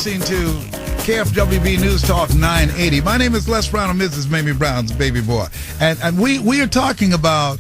listening to KFWB News Talk 980. My name is Les Brown and Mrs. Mamie Brown's baby boy. And we are talking about,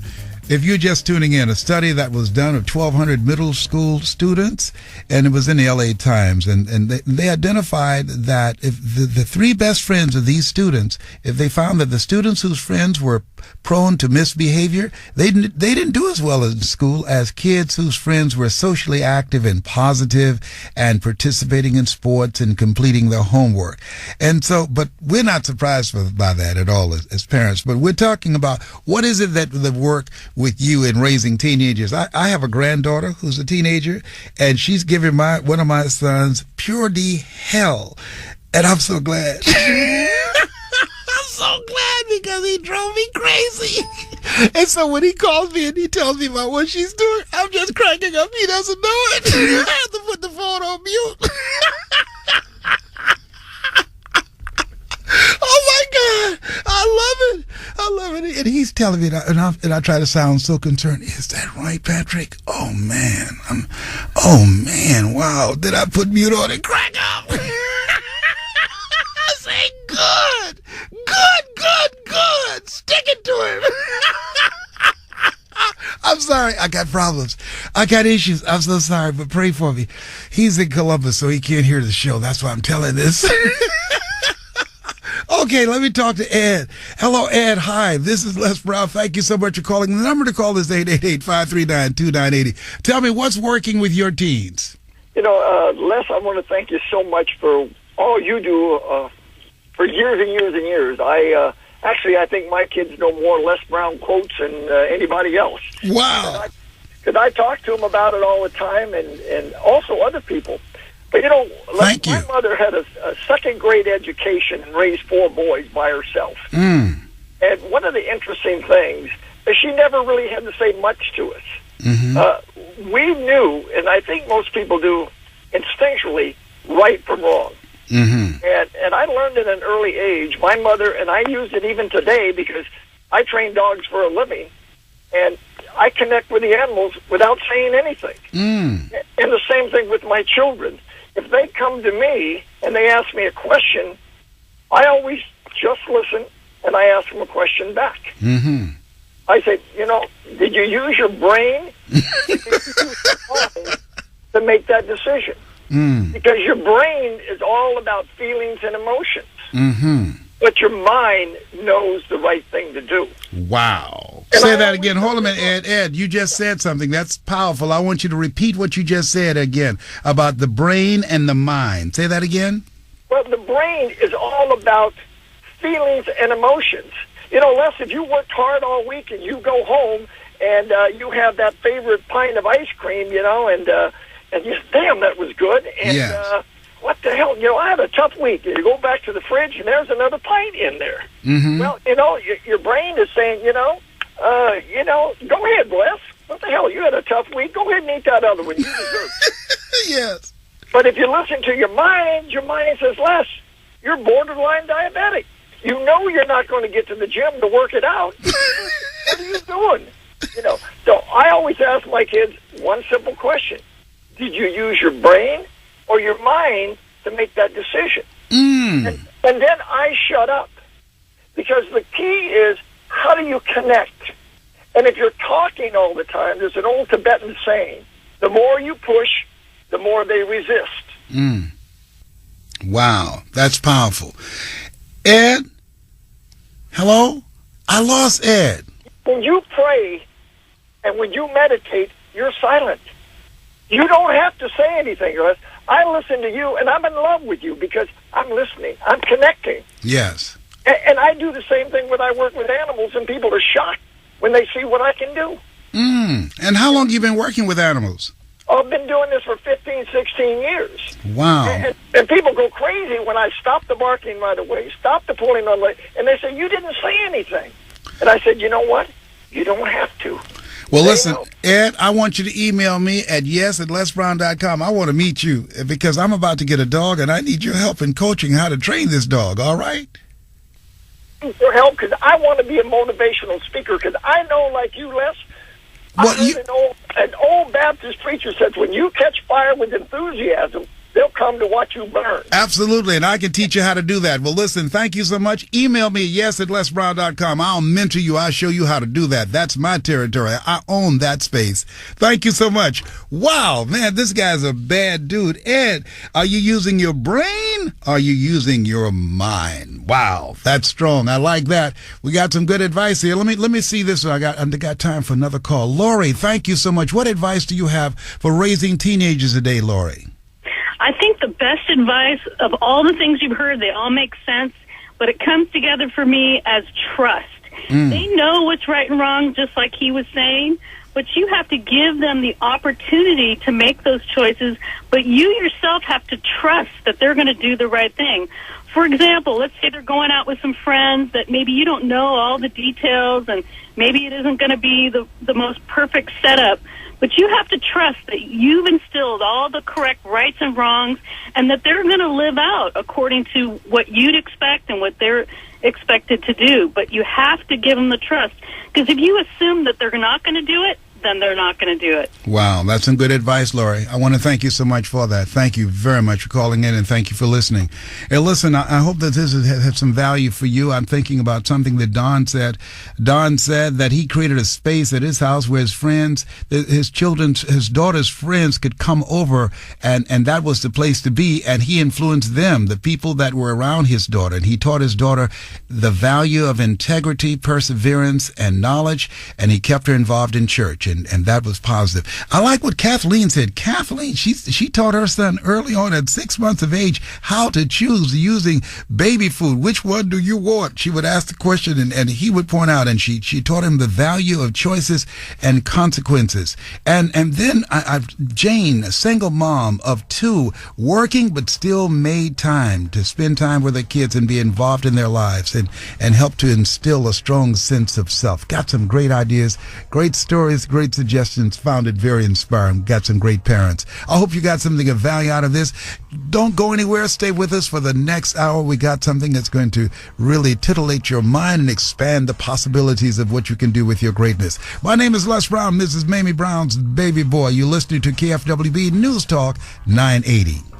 if you're just tuning in, a study that was done of 1,200 middle school students, and it was in the LA Times. And they identified that if the three best friends of these students, if they found that the students whose friends were prone to misbehavior, they didn't do as well in school as kids whose friends were socially active and positive and participating in sports and completing their homework. And so, but we're not surprised by that at all as parents. But we're talking about what is it that work with you in raising teenagers. I have a granddaughter who's a teenager, and she's giving one of my sons pure D hell, and I'm so glad. I'm so glad because he drove me crazy. And so when he calls me and he tells me about what she's doing, I'm just cracking up. He doesn't know it. I have to put the phone on mute. Oh my God, I love it. And he's telling me that, and I try to sound so concerned. Is that right, Patrick? Oh man, wow. Did I put mute on and crack up? I say, good. Stick it to him. I'm sorry. I got problems. I got issues. I'm so sorry, but pray for me. He's in Columbus, so he can't hear the show. That's why I'm telling this. Okay, let me talk to Ed. Hello, Ed. Hi, this is Les Brown. Thank you so much for calling. The number to call is 888-539-2980. Tell me, what's working with your teens? Les, I want to thank you so much for all you do for years and years and years. I think my kids know more Les Brown quotes than anybody else. Wow. Because I talk to them about it all the time, and also other people. But, my mother had a second-grade education and raised 4 boys by herself. And one of the interesting things is she never really had to say much to us. Mm-hmm. We knew, and I think most people do instinctually, right from wrong. Mm-hmm. And I learned at an early age. My mother, and I use it even today because I train dogs for a living, and I connect with the animals without saying anything. And the same thing with my children. If they come to me and they ask me a question, I always just listen and I ask them a question back. Mm-hmm. I say, did you use your brain to make that decision? Because your brain is all about feelings and emotions. Mm-hmm. But your mind knows the right thing to do. Wow. Say that again. Hold a minute, Ed, you just said something. That's powerful. I want you to repeat what you just said again about the brain and the mind. Say that again. Well, the brain is all about feelings and emotions. Les, if you worked hard all week and you go home and you have that favorite pint of ice cream, and you damn, that was good. And yes. What the hell? I had a tough week. You go back to the fridge, and there's another pint in there. Mm-hmm. Well, your brain is saying, go ahead, Bless. What the hell? You had a tough week. Go ahead and eat that other one. You deserve it. Yes. But if you listen to your mind says, Les, you're borderline diabetic. You know you're not going to get to the gym to work it out. What are you doing? So I always ask my kids one simple question. Did you use your brain or your mind to make that decision? And then I shut up. Because the key is, how do you connect? And if you're talking all the time, there's an old Tibetan saying, the more you push, the more they resist. Wow, that's powerful. Ed? Hello? I lost Ed. When you pray and when you meditate, you're silent. You don't have to say anything, Les. I listen to you, and I'm in love with you because I'm listening. I'm connecting. Yes. And I do the same thing when I work with animals, and people are shocked when they see what I can do. And how long have you been working with animals? I've been doing this for 15, 16 years. Wow. And people go crazy when I stop the barking right away, stop the pulling on the leg, and they say, you didn't say anything. And I said, you know what? You don't have to. Well, listen, Ed, I want you to email me at yes@lesbrown.com. I want to meet you because I'm about to get a dog, and I need your help in coaching how to train this dog, all right? Your help, because I want to be a motivational speaker, because I know, like you, Les, an old Baptist preacher says, when you catch fire with enthusiasm, they'll come to watch you burn. Absolutely, and I can teach you how to do that. Well, listen, thank you so much. Email me, yes@lesbrown.com. I'll mentor you. I'll show you how to do that. That's my territory. I own that space. Thank you so much. Wow, man, this guy's a bad dude. Ed, are you using your brain? Are you using your mind? Wow, that's strong. I like that. We got some good advice here. Let me see this. I got time for another call. Lori, thank you so much. What advice do you have for raising teenagers today, Lori? I think the best advice of all the things you've heard, they all make sense, but it comes together for me as trust. They know what's right and wrong, just like he was saying, but you have to give them the opportunity to make those choices, but you yourself have to trust that they're going to do the right thing. For example, let's say they're going out with some friends that maybe you don't know all the details, and maybe it isn't going to be the most perfect setup, but you have to trust that you've instilled all the correct rights and wrongs, and that they're going to live out according to what you'd expect and what they're expected to do. But you have to give them the trust, because if you assume that they're not going to do it, then they're not going to do it. Wow, that's some good advice, Lori. I want to thank you so much for that. Thank you very much for calling in, and thank you for listening. Hey, listen, I hope that this has some value for you. I'm thinking about something that Don said. Don said that he created a space at his house where his friends, his daughter's friends could come over, and that was the place to be, and he influenced them, the people that were around his daughter, and he taught his daughter the value of integrity, perseverance, and knowledge, and he kept her involved in church. And that was positive. I like what Kathleen said. Kathleen, she taught her son early on at 6 months of age how to choose using baby food. Which one do you want? She would ask the question, and he would point out, and she taught him the value of choices and consequences. And then Jane, a single mom of 2, working but still made time to spend time with her kids and be involved in their lives and help to instill a strong sense of self. Got some great ideas, great stories, great suggestions, found it very inspiring. Got some great parents. I hope you got something of value out of this. Don't go anywhere. Stay with us for the next hour. We got something that's going to really titillate your mind and expand the possibilities of what you can do with your greatness. My name is Les Brown, Mrs. Mamie Brown's baby boy. You're listening to KFWB News Talk 980.